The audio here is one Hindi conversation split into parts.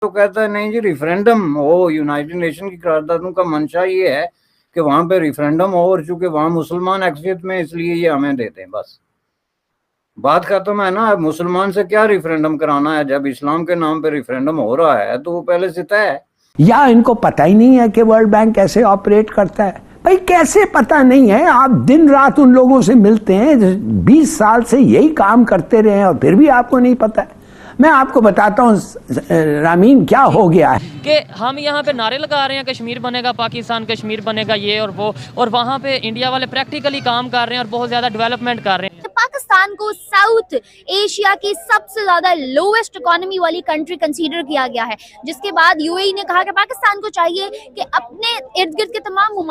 तो कहता है नहीं जी रेफरेंडम हो, यूनाइटेड नेशन की करारदादों का मंशा ये है कि वहां पे रेफरेंडम हो, और चूंकि वहां मुसलमान अक्सरियत में इसलिए ये हमें देते हैं। बस बात खत्म है ना। मुसलमान से क्या रेफरेंडम कराना है? जब इस्लाम के नाम पे रेफरेंडम हो रहा है तो वो पहले से तय है। या इनको पता ही नहीं है कि वर्ल्ड बैंक कैसे ऑपरेट करता है। भाई कैसे पता नहीं है? आप दिन रात उन लोगों से मिलते हैं, 20 साल से यही काम करते रहे हैं और फिर भी आपको नहीं पता है। मैं आपको बताता हूं रामीन क्या हो गया है कि हम यहाँ पे नारे लगा रहे हैं कश्मीर बनेगा पाकिस्तान, कश्मीर बनेगा ये और वो, और वहाँ पे इंडिया वाले प्रैक्टिकली काम कर रहे हैं और बहुत ज्यादा डेवलपमेंट कर रहे हैं। तो पाकिस्तान को साउथ एशिया की सबसे ज्यादा लोएस्ट इकोनॉमी वाली कंट्री कंसीडर किया गया है, जिसके बाद यूएई ने कहा कि पाकिस्तान को चाहिए कि अपने इर्द गिर्द के तमाम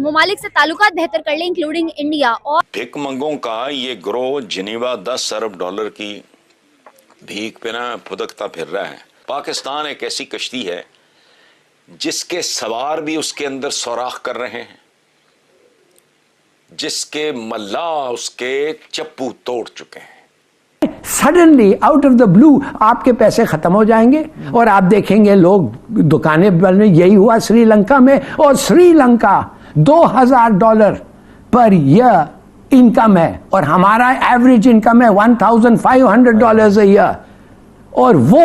ममालिक से ताल्लुकात बेहतर कर ले, इंक्लूडिंग इंडिया। और भिकमंगों का ये ग्रोह जिनीवा 10 अरब डॉलर की भीख पे ना फुदकता फिर रहा है। पाकिस्तान एक ऐसी कश्ती है जिसके सवार भी उसके अंदर सौराख कर रहे हैं, जिसके मल्लाह उसके चप्पू तोड़ चुके हैं। Suddenly out of the blue आपके पैसे खत्म हो जाएंगे और आप देखेंगे लोग दुकानें बंद। यही हुआ श्रीलंका में, और श्रीलंका $2000 पर ईयर इनकम है और हमारा एवरेज इनकम है $1500 a ईयर, और वो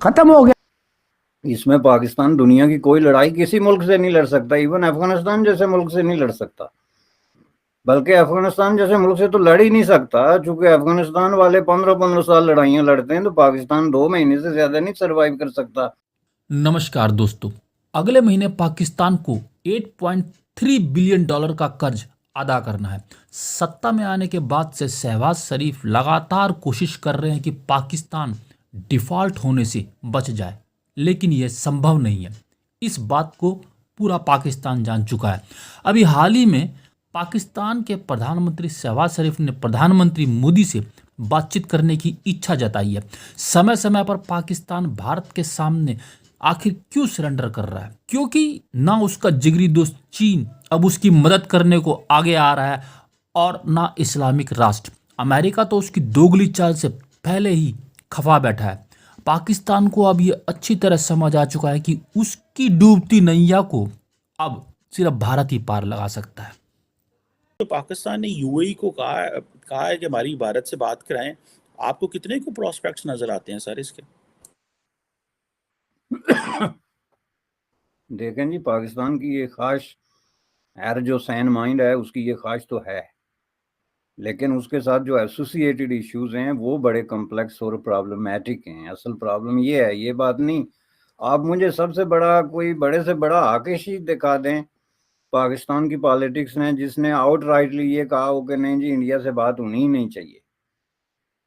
खत्म हो गया। इसमें पाकिस्तान दुनिया की कोई लड़ाई किसी मुल्क से नहीं लड़ सकता, इवन अफगानिस्तान जैसे मुल्क से नहीं लड़ सकता। बल्कि अफगानिस्तान जैसे मुल्क से तो लड़ ही नहीं सकता, चूंकि अफगानिस्तान वाले 15-15 साल लड़ाइयां लड़ते हैं, तो पाकिस्तान 2 महीने से ज्यादा नहीं सरवाइव कर सकता। नमस्कार दोस्तों, अगले महीने पाकिस्तान को $8.3 बिलियन का कर्ज अदा करना है। सत्ता में आने के बाद से शहबाज शरीफ लगातार कोशिश कर रहे हैं कि पाकिस्तान डिफॉल्ट होने से बच जाए, लेकिन यह संभव नहीं है। इस बात को पूरा पाकिस्तान जान चुका है। अभी हाल ही में पाकिस्तान के प्रधानमंत्री शहबाज शरीफ ने प्रधानमंत्री मोदी से बातचीत करने की इच्छा जताई है। समय समय पर पाकिस्तान भारत के सामने आखिर क्यों सरेंडर कर रहा है? क्योंकि ना उसका जिगरी दोस्त चीन अब उसकी मदद करने को आगे आ रहा है, और ना इस्लामिक राष्ट्र। अमेरिका तो उसकी दोगली चाल से पहले ही खफा बैठा है। पाकिस्तान को अब ये अच्छी तरह समझ आ चुका है कि उसकी डूबती नैया को अब सिर्फ भारत ही पार लगा सकता है। तो पाकिस्तान ने यूएई को कहा है कि हमारी भारत से बात कराएं। आपको कितने को प्रोस्पेक्ट्स नजर आते हैं सर इसके? देखें जी, पाकिस्तान की ये ख्वाहिश है, जो सैन माइंड है उसकी ये ख्वाहिश तो है, लेकिन उसके साथ जो एसोसिएटेड इश्यूज हैं वो बड़े कॉम्प्लेक्स और प्रॉब्लमेटिक हैं। असल प्रॉब्लम ये है, ये बात नहीं। आप मुझे सबसे बड़ा कोई बड़े से बड़ा आकेशी दिखा दें पाकिस्तान की पॉलिटिक्स ने जिसने आउटराइटली ये कहा हो कि नहीं जी इंडिया से बात होनी ही नहीं चाहिए।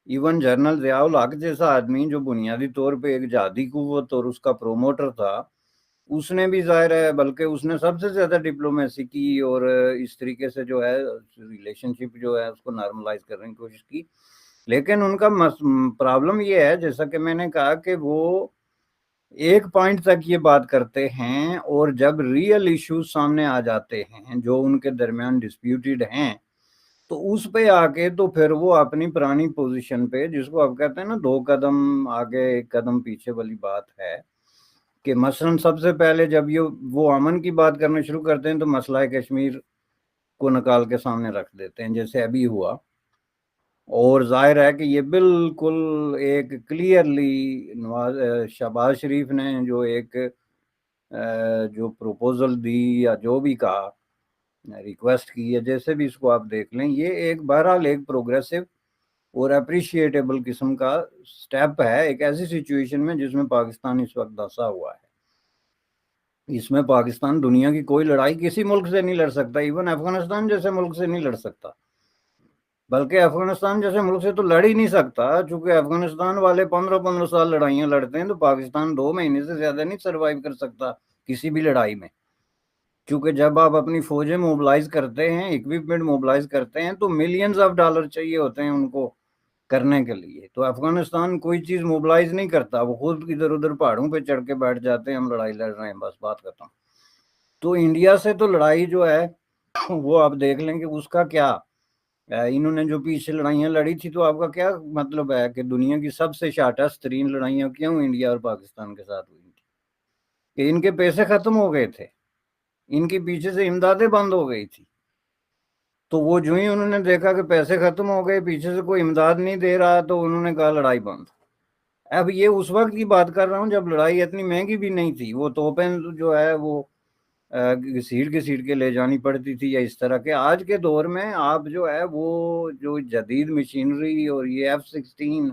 इवन जनरल ज़ियाउल हक जैसा आदमी जो बुनियादी तौर पे एक जहादी कुव्वत और उसका प्रोमोटर था, उसने भी जाहिर है, बल्कि उसने सबसे ज्यादा डिप्लोमेसी की और इस तरीके से जो है रिलेशनशिप जो है उसको नॉर्मलाइज करने की कोशिश की। लेकिन उनका प्रॉब्लम ये है, जैसा कि मैंने कहा, कि वो एक पॉइंट तक ये बात करते हैं और जब रियल इश्यूज सामने आ जाते हैं जो उनके दरमियान डिस्प्यूटेड हैं, तो उस पे आके तो फिर वो अपनी पुरानी पोजीशन पे, जिसको आप कहते हैं ना 2 कदम आगे 1 कदम पीछे वाली बात है, कि मसलन सबसे पहले जब ये वो अमन की बात करना शुरू करते हैं तो मसला कश्मीर को निकाल के सामने रख देते हैं, जैसे अभी हुआ। और जाहिर है कि ये बिल्कुल एक क्लियरली शहबाज शरीफ ने जो एक जो प्रपोजल दी या जो भी कहा, रिक्वेस्ट की है, जैसे भी इसको आप देख लें, ये एक बहरहाल एक प्रोग्रेसिव और अप्रिशिएटेबल किस्म का स्टेप है एक ऐसी सिचुएशन में जिसमें पाकिस्तान इस वक्त धंसा हुआ है। इसमें पाकिस्तान दुनिया की कोई लड़ाई किसी मुल्क से नहीं लड़ सकता, इवन अफगानिस्तान जैसे मुल्क से नहीं लड़ सकता। बल्कि अफगानिस्तान जैसे मुल्क से तो लड़ ही नहीं सकता, चूंकि अफगानिस्तान वाले 15-15 साल लड़ाइयां लड़ते हैं, तो पाकिस्तान 2 महीने से ज्यादा नहीं सरवाइव कर सकता किसी भी लड़ाई में। क्योंकि जब आप अपनी फौजें मोबिलाइज करते हैं, इक्विपमेंट मोबिलाइज करते हैं, तो मिलियंस ऑफ डॉलर चाहिए होते हैं उनको करने के लिए। तो अफगानिस्तान कोई चीज मोबिलाइज नहीं करता, वो खुद इधर उधर पहाड़ों पे चढ़ के बैठ जाते हैं, हम लड़ाई लड़ रहे हैं, बस बात खत्म। तो इंडिया से तो लड़ाई जो है वो आप देख लें कि उसका क्या इन्होंने जो पीछे लड़ाइयाँ लड़ी थी, तो आपका क्या मतलब है कि दुनिया की सबसे शॉर्टेस्ट तरीन लड़ाइयाँ क्यों इंडिया और पाकिस्तान के साथ हुई थी? कि इनके पैसे खत्म हो गए थे, इनकी पीछे से इमदादें बंद हो गई थी। तो वो जो ही उन्होंने देखा कि पैसे खत्म हो गए, पीछे से कोई इमदाद नहीं दे रहा, तो उन्होंने कहा लड़ाई बंद। अब ये उस वक्त की बात कर रहा हूँ जब लड़ाई इतनी महंगी भी नहीं थी, वो तोपें जो है वो घसीट के ले जानी पड़ती थी या इस तरह के। आज के दौर में आप जो है वो जो जदीद मशीनरी और ये F-16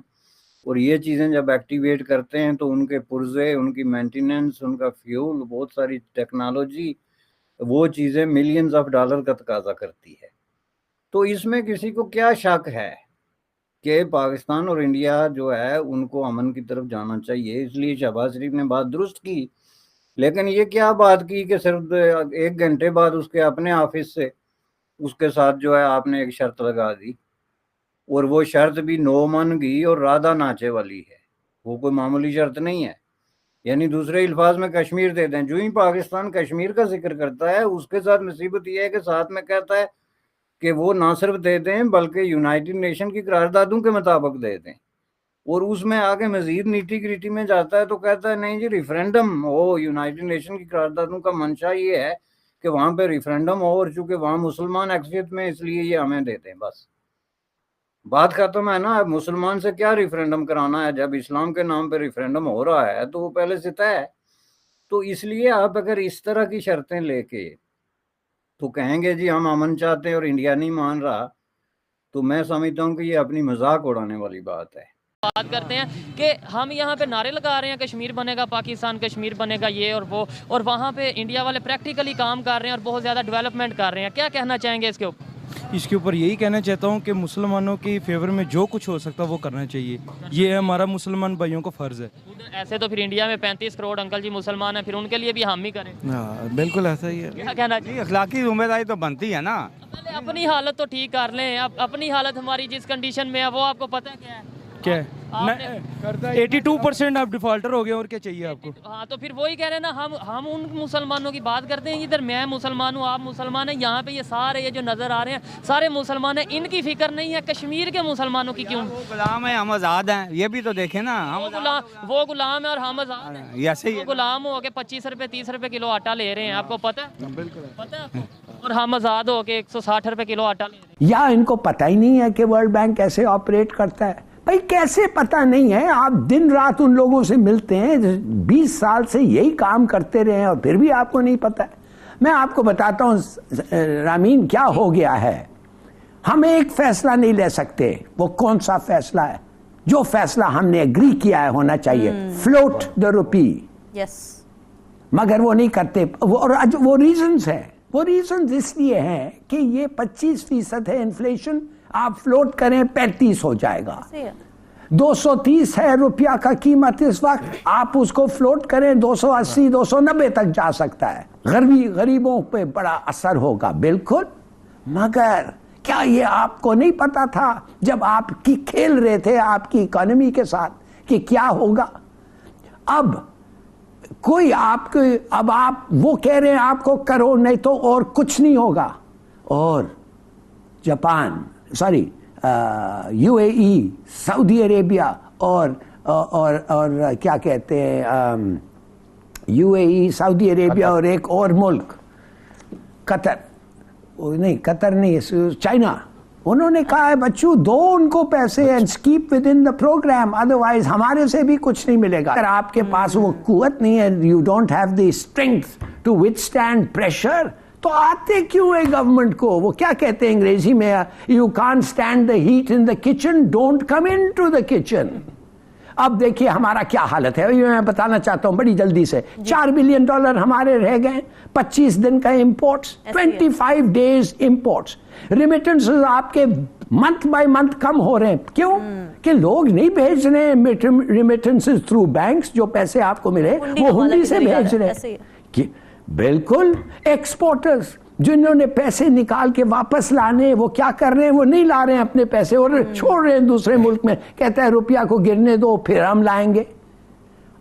और ये चीज़ें जब एक्टिवेट करते हैं तो उनके पुर्जे, उनकी मेंटेनेंस, उनका फ्यूल, बहुत सारी टेक्नोलॉजी, वो चीज़ें मिलियंस ऑफ डॉलर का तकाजा करती है। तो इसमें किसी को क्या शक है कि पाकिस्तान और इंडिया जो है उनको अमन की तरफ जाना चाहिए। इसलिए शहबाज शरीफ ने बात दुरुस्त की, लेकिन ये क्या बात की कि सिर्फ 1 घंटे बाद उसके अपने ऑफिस से उसके साथ जो है आपने एक शर्त लगा दी, और वो शर्त भी 9 मन की और राधा नाचे वाली है, वो कोई मामूली शर्त नहीं है। यानी दूसरे अल्फाज में कश्मीर दे दें। जो ही पाकिस्तान कश्मीर का जिक्र करता है उसके साथ मुसीबत ये है कि साथ में कहता है कि वो ना सिर्फ दे दें बल्कि यूनाइटेड नेशन की करारदादों के मुताबिक दे दें, और उसमें आगे मजीद नीटी ग्रीटी में जाता है तो कहता है नहीं जी रिफरेंडम हो। यूनाइटेड नेशन की करारदादों का मंशा ये है कि वहाँ पे रिफरेंडम हो, और चूंकि वहाँ मुसलमान अक्सरियत में इसलिए ये हमें देते हैं। बस बात खत्म है ना। मुसलमान से क्या रिफरेंडम कराना है? जब इस्लाम के नाम पे रिफरेंडम हो रहा है तो वो पहले से तय है। तो इसलिए आप अगर इस तरह की शर्तें लेके तो कहेंगे जी हम अमन चाहते हैं और इंडिया नहीं मान रहा, तो मैं समझता हूँ कि ये अपनी मजाक उड़ाने वाली बात है। बात करते हैं कि हम यहाँ पे नारे लगा रहे हैं कश्मीर बनेगा पाकिस्तान, कश्मीर बनेगा ये और वो, और वहाँ पे इंडिया वाले प्रैक्टिकली काम कर रहे हैं और बहुत ज़्यादा डेवलपमेंट कर रहे हैं। क्या कहना चाहेंगे इसके ऊपर? इसके ऊपर यही कहना चाहता हूँ कि मुसलमानों के फेवर में जो कुछ हो सकता है वो करना चाहिए। ये हमारा मुसलमान भाइयों का फ़र्ज़ है। ऐसे तो फिर इंडिया में 35 करोड़ अंकल जी मुसलमान हैं, फिर उनके लिए भी हम ही करें। हाँ बिल्कुल ऐसा ही है। क्या कहना चाहिए? अखलाकी जिम्मेदारी तो बनती है ना। पहले अपनी हालत तो ठीक कर लें। अब अपनी हालत हमारी जिस कंडीशन में है वो आपको पता है क्या है? क्या है? 82% आप डिफॉल्टर हो गए, और क्या चाहिए आपको? हाँ तो फिर वही कह रहे हैं ना, हम उन मुसलमानों की बात करते हैं। इधर मैं मुसलमान हूँ, आप मुसलमान हैं, यहाँ पे ये सारे ये जो नज़र आ रहे हैं सारे मुसलमान हैं। इनकी फिक्र नहीं है कश्मीर के मुसलमानों की। क्यों? वो गुलाम है, हम आज़ाद हैं, ये भी तो देखें ना। वो गुलाम है और हम आज़ाद हैं। ऐसे ही गुलाम हो के 25 रुपए 30 रुपए किलो आटा ले रहे हैं, आपको पता है? बिल्कुल पता है आपको? और हम आज़ाद हो के 160 रुपए किलो आटा ले रहे हैं। या इनको पता ही नहीं है कि वर्ल्ड बैंक कैसे ऑपरेट करता है? भाई कैसे पता नहीं है? आप दिन रात उन लोगों से मिलते हैं, 20 साल से यही काम करते रहे हैं और फिर भी आपको नहीं पता है। मैं आपको बताता हूं रामीन क्या हो गया है। हम एक फैसला नहीं ले सकते। वो कौन सा फैसला है? जो फैसला हमने एग्री किया है होना चाहिए, फ्लोट द रुपी। यस, मगर वो नहीं करते। वो रीजंस है, वो रीजंस इसलिए हैं कि ये 25% है इन्फ्लेशन, आप फ्लोट करें 35 हो जाएगा। 230 है रुपया का कीमत इस वक्त, आप उसको फ्लोट करें 280 290 तक जा सकता है। गरीबों पे बड़ा असर होगा, बिल्कुल। मगर क्या ये आपको नहीं पता था जब आप खेल रहे थे आपकी इकोनॉमी के साथ कि क्या होगा? अब कोई आपको, अब आप वो कह रहे हैं आपको करो नहीं तो और कुछ नहीं होगा। और Japan, sorry UAE, Saudi Arabia और क्या कहते हैं UAE, सऊदी अरेबिया और एक और मुल्क कतर, नहीं कतर नहीं, चाइना, उन्होंने कहा है बच्चों दो उनको पैसे and keep within the program, otherwise हमारे से भी कुछ नहीं मिलेगा। अगर आपके पास वो कुव्वत नहीं है, you don't have the strength to withstand pressure, तो आते क्यों है गवर्नमेंट को? वो क्या कहते हैं अंग्रेजी में, you can't stand the heat in the kitchen, don't come in to the kitchen. अब देखिए हमारा क्या हालत है, ये मैं बताना चाहता हूं बड़ी जल्दी से। $4 बिलियन हमारे रह गए, 25 दिन का इंपोर्ट्स, 25 डेज इंपोर्ट्स। रिमिटेंसेस आपके मंथ बाय मंथ कम हो रहे हैं। क्यों? कि लोग नहीं भेज रहे हैं रिमिटेंसेस थ्रू बैंक्स, जो पैसे आपको मिले वो हुंडी से भेज रहे हैं। बिल्कुल। एक्सपोर्टर्स जिन्होंने पैसे निकाल के वापस लाने, वो क्या कर रहे हैं? वो नहीं ला रहे हैं अपने पैसे और छोड़ रहे हैं दूसरे मुल्क में, कहते हैं रुपया को गिरने दो फिर हम लाएंगे।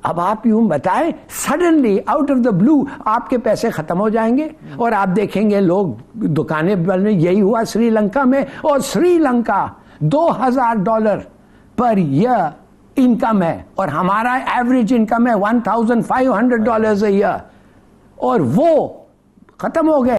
अब आप यूं बताएं, suddenly out of the blue आपके पैसे खत्म हो जाएंगे और आप देखेंगे लोग दुकानें बंद। यही हुआ श्रीलंका में, और श्रीलंका $2000 पर ईयर इनकम है और हमारा एवरेज इनकम है $1500 a ईयर, और वो खत्म हो गए।